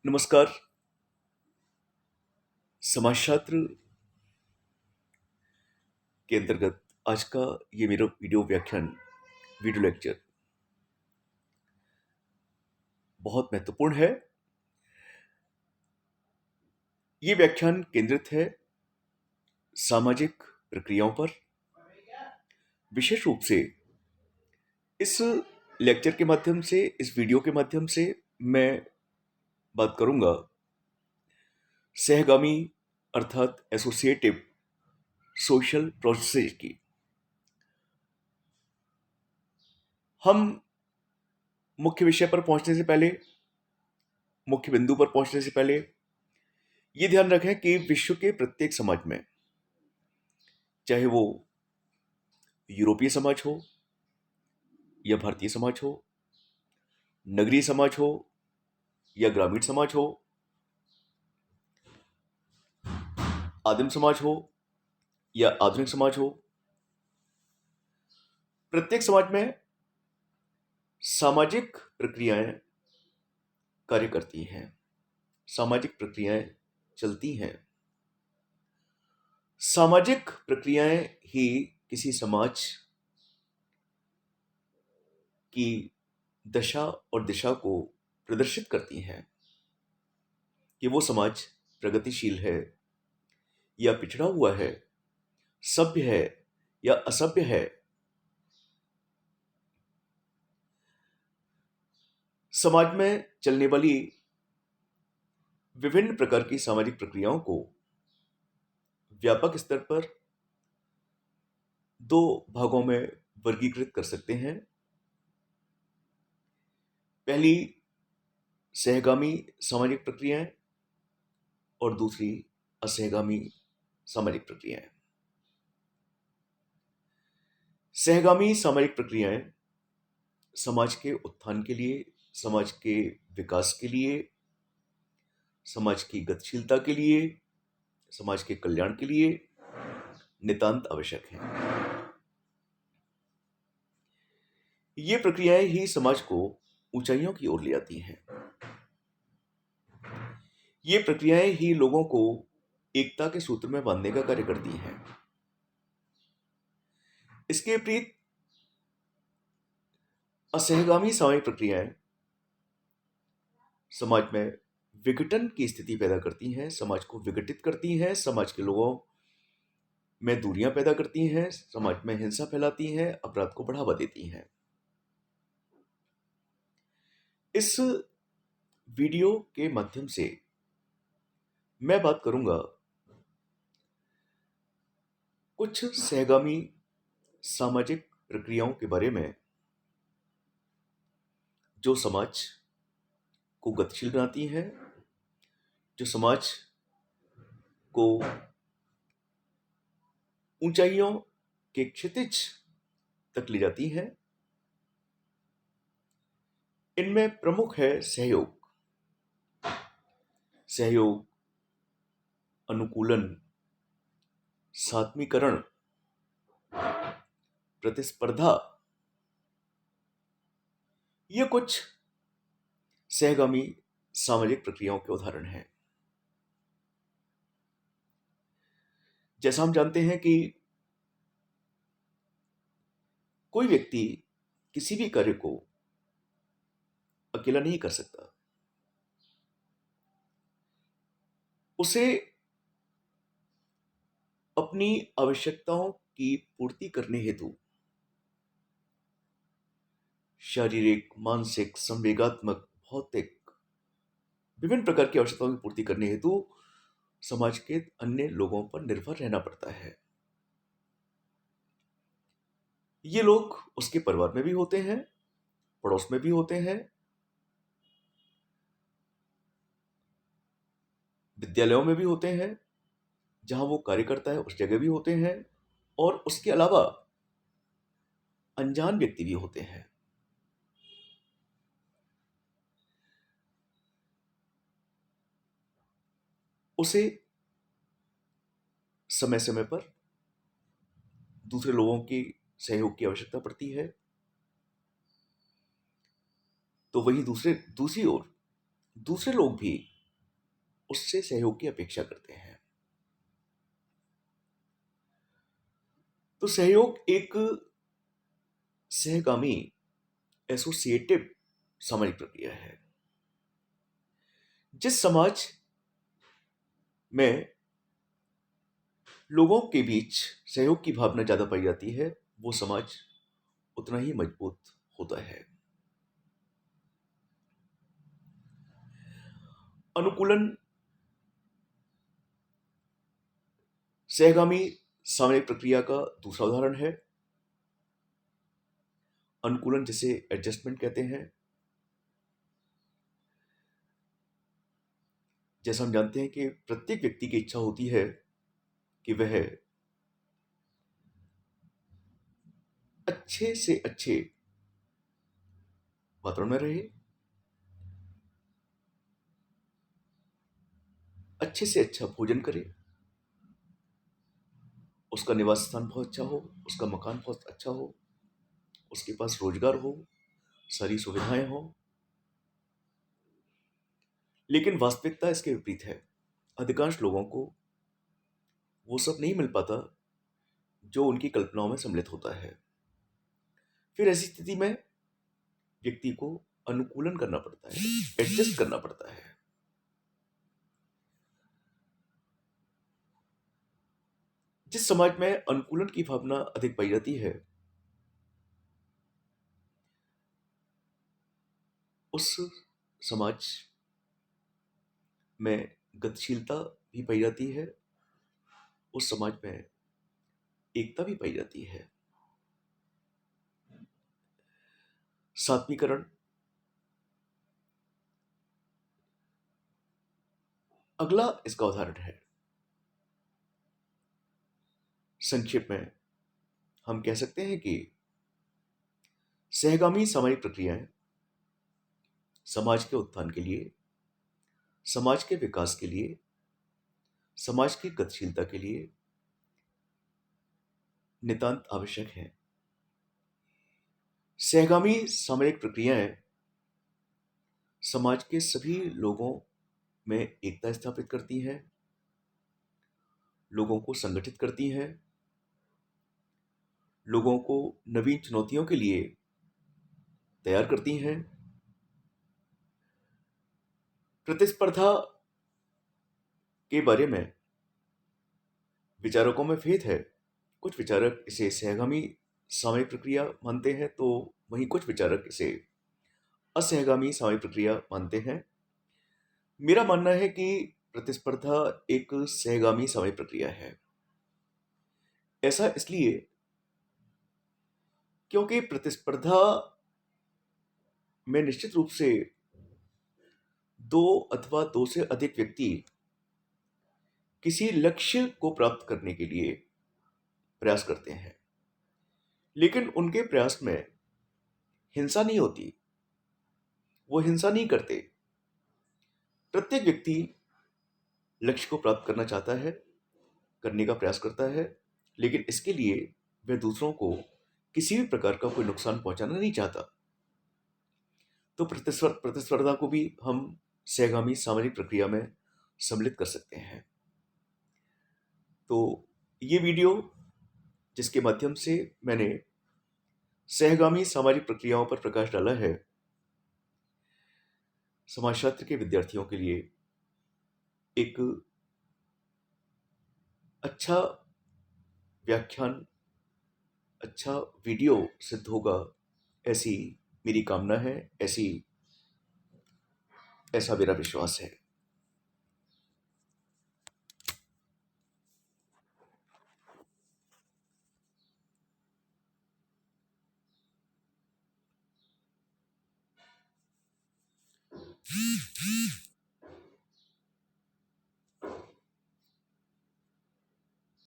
नमस्कार। समाजशास्त्र के अंतर्गत आज का ये मेरा वीडियो लेक्चर बहुत महत्वपूर्ण है। ये व्याख्यान केंद्रित है सामाजिक प्रक्रियाओं पर। विशेष रूप से इस लेक्चर के माध्यम से, इस वीडियो के माध्यम से मैं बात करूंगा सहगामी अर्थात एसोसिएटिव सोशल प्रोसेस की। हम मुख्य विषय पर पहुंचने से पहले, मुख्य बिंदु पर पहुंचने से पहले ये ध्यान रखें कि विश्व के प्रत्येक समाज में, चाहे वो यूरोपीय समाज हो या भारतीय समाज हो, नगरीय समाज हो या ग्रामीण समाज हो, आदिम समाज हो या आधुनिक समाज हो, प्रत्येक समाज में सामाजिक प्रक्रियाएं कार्य करती हैं, सामाजिक प्रक्रियाएं चलती हैं। सामाजिक प्रक्रियाएं ही किसी समाज की दशा और दिशा को प्रदर्शित करती हैं कि वो समाज प्रगतिशील है या पिछड़ा हुआ है, सभ्य है या असभ्य है। समाज में चलने वाली विभिन्न प्रकार की सामाजिक प्रक्रियाओं को व्यापक स्तर पर दो भागों में वर्गीकृत कर सकते हैं। पहली सहगामी सामाजिक प्रक्रियाएं और दूसरी असहगामी सामाजिक प्रक्रियाएं। सहगामी सामाजिक प्रक्रियाएं समाज के उत्थान के लिए, समाज के विकास के लिए, समाज की गतिशीलता के लिए, समाज के कल्याण के लिए नितांत आवश्यक हैं। ये प्रक्रियाएं ही समाज को ऊंचाइयों की ओर ले आती हैं। ये प्रक्रियाएं ही लोगों को एकता के सूत्र में बांधने का कार्य करती हैं। इसके विपरीत असहगामी सामाजिक प्रक्रियाएं समाज में विघटन की स्थिति पैदा करती हैं, समाज को विघटित करती हैं, समाज के लोगों में दूरियां पैदा करती हैं, समाज में हिंसा फैलाती हैं, अपराध को बढ़ावा देती हैं। इस वीडियो के माध्यम से मैं बात करूंगा कुछ सहगामी सामाजिक प्रक्रियाओं के बारे में जो समाज को गतिशील बनाती हैं, जो समाज को ऊंचाइयों के क्षितिज तक ले जाती हैं। इनमें प्रमुख है सहयोग, सहयोग, अनुकूलन, सात्मीकरण, प्रतिस्पर्धा। ये कुछ सहगामी सामाजिक प्रक्रियाओं के उदाहरण हैं। जैसा हम जानते हैं कि कोई व्यक्ति किसी भी कार्य को अकेला नहीं कर सकता। उसे अपनी आवश्यकताओं की पूर्ति करने हेतु शारीरिक, मानसिक, संवेगात्मक, भौतिक विभिन्न प्रकार की आवश्यकताओं की पूर्ति करने हेतु समाज के अन्य लोगों पर निर्भर रहना पड़ता है। ये लोग उसके परिवार में भी होते हैं, पड़ोस में भी होते हैं, विद्यालयों में भी होते हैं, जहां वो कार्य करता है उस जगह भी होते हैं, और उसके अलावा अनजान व्यक्ति भी होते हैं। उसे समय समय पर दूसरे लोगों की सहयोग की आवश्यकता पड़ती है। तो वही दूसरी ओर दूसरे लोग भी उससे सहयोग की अपेक्षा करते हैं। तो सहयोग एक सहगामी एसोसिएटिव सामाजिक प्रक्रिया है। जिस समाज में लोगों के बीच सहयोग की भावना ज्यादा पाई जाती है, वो समाज उतना ही मजबूत होता है। अनुकूलन सहगामी सामाजिक प्रक्रिया का दूसरा उदाहरण है। अनुकूलन जिसे एडजस्टमेंट कहते हैं। जैसा हम जानते हैं कि प्रत्येक व्यक्ति की इच्छा होती है कि वह अच्छे से अच्छे वातावरण में रहे, अच्छे से अच्छा भोजन करे, उसका निवास स्थान बहुत अच्छा हो, उसका मकान बहुत अच्छा हो, उसके पास रोजगार हो, सारी सुविधाएं हो। लेकिन वास्तविकता इसके विपरीत है। अधिकांश लोगों को वो सब नहीं मिल पाता जो उनकी कल्पनाओं में सम्मिलित होता है। फिर ऐसी स्थिति में व्यक्ति को अनुकूलन करना पड़ता है, एडजस्ट करना पड़ता है। जिस समाज में अनुकूलन की भावना अधिक पाई जाती है, उस समाज में गतिशीलता भी पाई जाती है, उस समाज में एकता भी पाई जाती है। सात्वीकरण अगला इसका उदाहरण है। संक्षेप में हम कह सकते हैं कि सहगामी सामाजिक प्रक्रियाएं समाज के उत्थान के लिए, समाज के विकास के लिए, समाज की गतिशीलता के लिए नितांत आवश्यक है। सहगामी सामाजिक प्रक्रियाएं समाज के सभी लोगों में एकता स्थापित करती हैं, लोगों को संगठित करती हैं, लोगों को नवीन चुनौतियों के लिए तैयार करती हैं। प्रतिस्पर्धा के बारे में विचारकों में भेद है। कुछ विचारक इसे सहगामी सामाजिक प्रक्रिया मानते हैं, तो वहीं कुछ विचारक इसे असहगामी सामाजिक प्रक्रिया मानते हैं। मेरा मानना है कि प्रतिस्पर्धा एक सहगामी सामाजिक प्रक्रिया है। ऐसा इसलिए क्योंकि प्रतिस्पर्धा में निश्चित रूप से दो अथवा दो से अधिक व्यक्ति किसी लक्ष्य को प्राप्त करने के लिए प्रयास करते हैं, लेकिन उनके प्रयास में हिंसा नहीं होती, वो हिंसा नहीं करते। प्रत्येक व्यक्ति लक्ष्य को प्राप्त करना चाहता है, करने का प्रयास करता है, लेकिन इसके लिए वह दूसरों को किसी भी प्रकार का कोई नुकसान पहुंचाना नहीं चाहता। तो प्रतिस्पर्धा को भी हम सहगामी सामाजिक प्रक्रिया में सम्मिलित कर सकते हैं। तो ये वीडियो जिसके माध्यम से मैंने सहगामी सामाजिक प्रक्रियाओं पर प्रकाश डाला है, समाजशास्त्र के विद्यार्थियों के लिए एक अच्छा व्याख्यान, अच्छा वीडियो सिद्ध होगा, ऐसी मेरी कामना है, ऐसा मेरा विश्वास है।